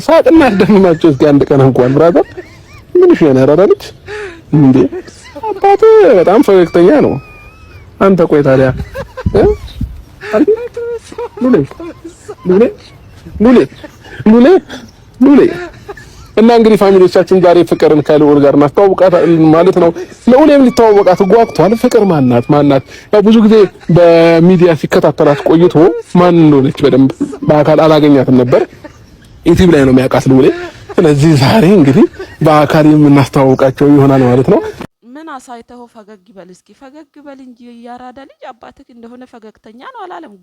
ሳቅና አስደምማቸው እስኪ አንድ ቀን እንኳን ብራዘር ምን ሽ ነው ያራዳልች እንዴ? አባቴ በጣም ፈገግተኛ ነው። አንተ ቆይ ታዲያ ሉሌ እና እንግዲህ ፋሚሊዎቻችን ዛሬ ፍቅርን ከልዑል ጋር እናስተዋውቃት ማለት ነው። ልዑልም ሊተዋወቃት ጓጉቷል። ፍቅር ማናት? ያው ብዙ ጊዜ በሚዲያ ሲከታተላት ቆይቶ ማን እንደሆነች በደንብ በአካል አላገኛትም ነበር። ዩቲዩብ ላይ ነው የሚያውቃት ልዑል። ስለዚህ ዛሬ እንግዲህ በአካል የምናስተዋውቃቸው ይሆናል ማለት ነው። ምን አሳይተው ፈገግ ይበል እስኪ፣ ፈገግ በል እንጂ ያራዳ ልጅ አባትህ እንደሆነ ፈገግተኛ ነው አላለም?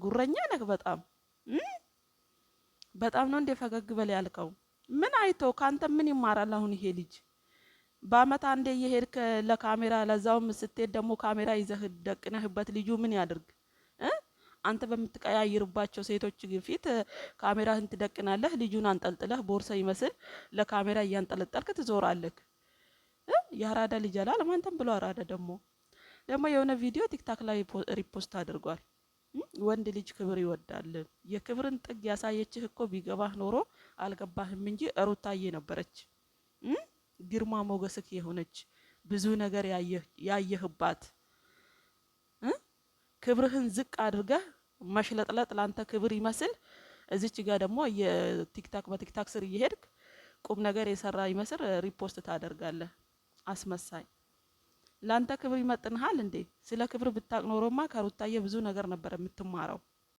ጉረኛ ነህ በጣም ነው እንደ ፈገግ በል ያልከው። ምን አይቶ ካንተ ምን ይማራል? አሁን ይሄ ልጅ በአመት አንዴ እየሄድክ ለካሜራ ለዛውም ስትሄድ ደግሞ ካሜራ ይዘህ ደቅነህበት ልጁ ምን ያድርግ? አንተ በምትቀያይርባቸው ሴቶች ፊት ካሜራህን ትደቅናለህ፣ ልጁን አንጠልጥለህ ቦርሳ ይመስል ለካሜራ እያንጠለጠልክ ትዞራለህ። ያራዳ ልጅ አላለም አንተም ብሎ አራዳ ደግሞ የሆነ ቪዲዮ ቲክታክ ላይ ሪፖስት አድርጓል። ወንድ ልጅ ክብር ይወዳል። የክብርን ጥግ ያሳየችህ እኮ ቢገባህ ኖሮ አልገባህም እንጂ ሩታዬ ነበረች። ግርማ ሞገስክ የሆነች ብዙ ነገር ያየህባት ክብርህን ዝቅ አድርገህ መሽለጥለጥ ላንተ ክብር ይመስል እዚች ጋር ደግሞ በቲክታክ ስር እየሄድክ ቁም ነገር የሰራ ይመስል ሪፖስት ታደርጋለህ። አስመሳይ ላንተ ክብር ይመጥንሃል እንዴ? ስለ ክብር ብታቅ ኖሮማ ከሩታዬ ብዙ ነገር ነበር የምትማረው።